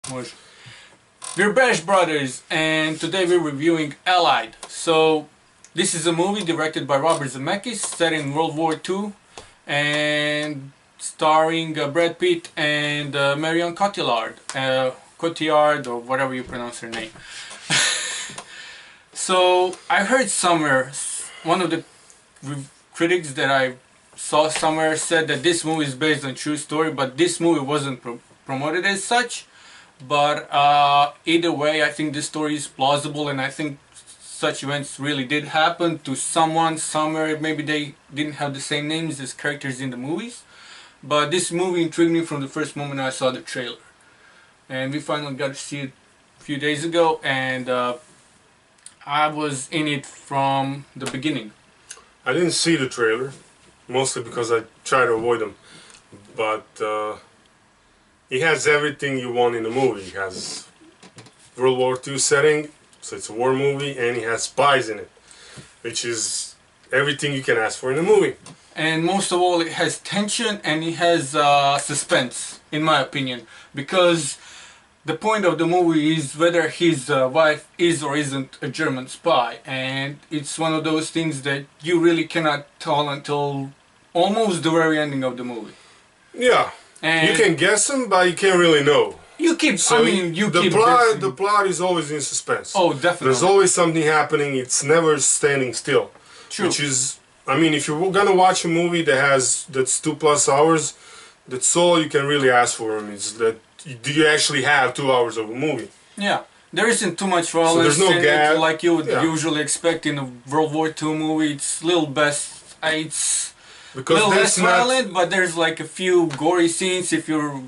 Može. We're Bash Brothers, and today we're reviewing Allied. So, this is a movie directed by Robert Zemeckis, set in World War II, and starring Brad Pitt and Marion Cotillard. Cotillard, or whatever you pronounce her name. So, I heard somewhere, one of the critics that I saw somewhere said that this movie is based on a true story, but this movie wasn't promoted as such. But either way, I think this story is plausible, and I think such events really did happen to someone somewhere. Maybe they didn't have the same names as characters in the movies, but this movie intrigued me from the first moment I saw the trailer. And we finally got to see it a few days ago, and I was in it from the beginning. I didn't see the trailer, mostly because I try to avoid them, but it has everything you want in a movie. It has World War II setting, so it's a war movie, and it has spies in it, which is everything you can ask for in a movie. And most of all, it has tension and it has suspense, in my opinion, because the point of the movie is whether his wife is or isn't a German spy, and it's one of those things that you really cannot tell until almost the very ending of the movie. Yeah. And you can guess them, but you can't really know. You keep. So I mean, you keep. The plot is always in suspense. Oh, definitely. There's always something happening. It's never standing still. True. Which is, I mean, if you're gonna watch a movie that's 2+ hours, that's all you can really ask for them. Is that do you actually have 2 hours of a movie? Yeah. There isn't too much violence so there's no in gap. it like you would usually expect in a World War II movie. It's a little best. It's because little less violent, but there's like a few gory scenes if you're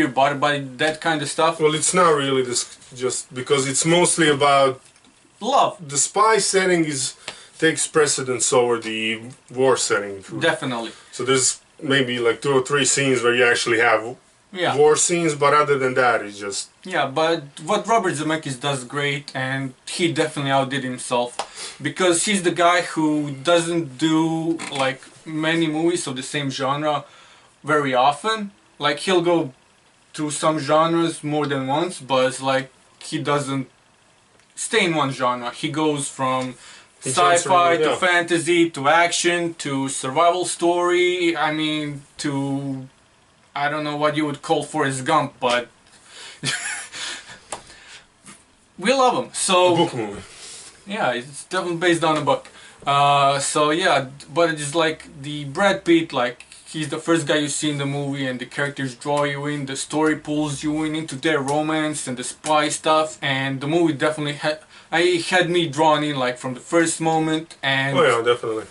bothered by that kind of stuff. Well, it's not really this, just because it's mostly about love. The spy setting takes precedence over the war setting. Definitely. So there's maybe like 2 or 3 scenes where you actually have war scenes, but other than that, it's just... Yeah, but what Robert Zemeckis does great, and he definitely outdid himself, because he's the guy who doesn't do like many movies of the same genre very often. Like, he'll go through some genres more than once, but it's like he doesn't stay in one genre. He goes from sci-fi to fantasy to action to survival story. I mean, to... I don't know what you would call Forrest Gump, but we love him. So a book movie. Yeah, it's definitely based on a book. So yeah, but it's like the Brad Pitt, like he's the first guy you see in the movie, and the characters draw you in. The story pulls you in into their romance and the spy stuff, and the movie definitely had me drawn in like from the first moment. And oh yeah, definitely.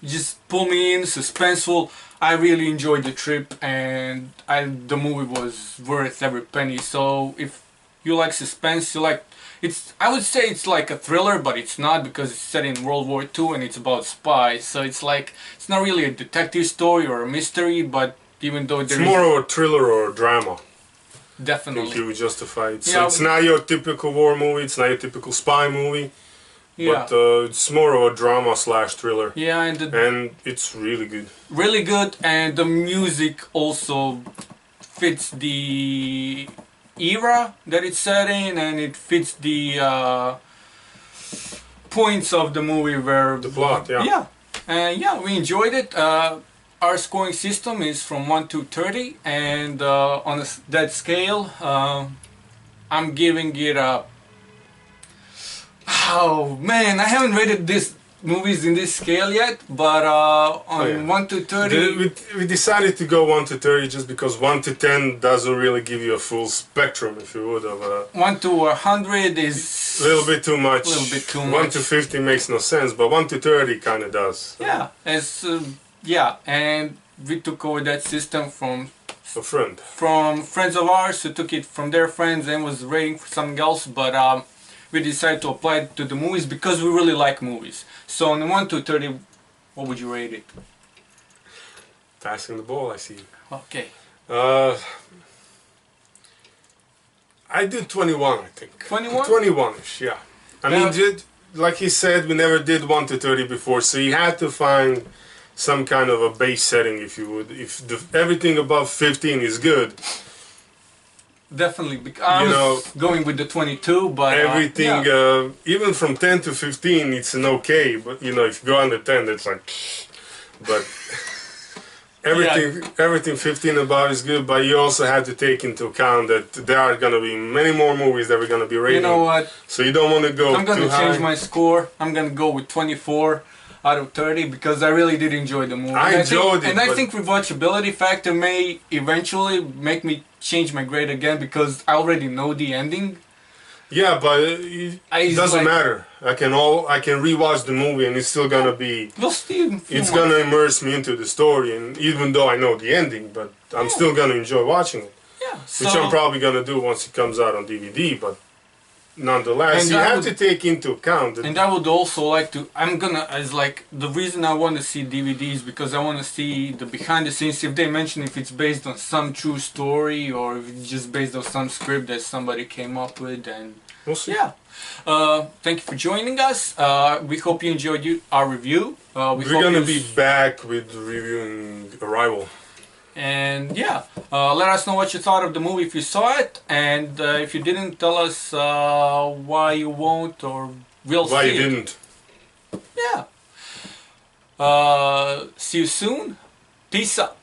Just pull me in, suspenseful. I really enjoyed the trip, and the movie was worth every penny. So if you like suspense, you like I would say it's like a thriller, but it's not, because it's set in World War II and it's about spies. So it's like it's not really a detective story or a mystery, but even though it's more of a thriller or a drama. Definitely. I think you would justify it. So it's not your typical war movie. It's not your typical spy movie. Yeah. But it's more of a drama / thriller. Yeah, and it's really good. Really good, and the music also fits the era that it's set in, and it fits the points of the movie where... The plot, yeah. Yeah, and yeah, we enjoyed it. Our scoring system is from 1 to 30, and on that scale, I'm giving it a... Oh man, I haven't rated these movies in this scale yet, but on 1 to 30... We decided to go 1 to 30 just because 1 to 10 doesn't really give you a full spectrum, if you would, of 1 to 100 is... a little bit too much. A little bit too much. 1 to 50 makes no sense, but 1 to 30 kind of does. So. Yeah, and we took over that system from... A friend. From friends of ours who took it from their friends and was rating for something else, but... we decided to apply it to the movies because we really like movies. So on 1 to 30, what would you rate it? Passing the ball, I see. Okay. I did 21, I think. 21? 21-ish, yeah. I mean, like he said, we never did 1 to 30 before, so you had to find some kind of a base setting, if you would. If everything above 15 is good, definitely. Because I was going with the 22, but everything, yeah. even from 10 to 15, it's an okay. But you know, if you go under 10, it's like, but everything 15 above is good. But you also have to take into account that there are gonna be many more movies that we're gonna be rating. You know what? So you don't want to go. I'm gonna too change high. my score. I'm gonna go with 24 out of 30 because I really did enjoy the movie. I enjoyed it, and I think rewatchability factor may eventually make me change my grade again because I already know the ending. Yeah, but it doesn't matter. I can rewatch the movie and it's still gonna be. We'll see. It's gonna immerse me into the story, and even though I know the ending, but I'm still gonna enjoy watching it. Yeah. Which I'm probably gonna do once it comes out on DVD, but nonetheless, you have to take into account that. And I would also like to. The reason I want to see DVDs because I want to see the behind the scenes. If they mention if it's based on some true story or if it's just based on some script that somebody came up with, and we'll see. Yeah. Thank you for joining us. We hope you enjoyed our review. We're gonna be back with reviewing Arrival. And yeah, let us know what you thought of the movie if you saw it, and if you didn't, tell us why you won't or will see it. Why you didn't. Yeah. See you soon. Peace out.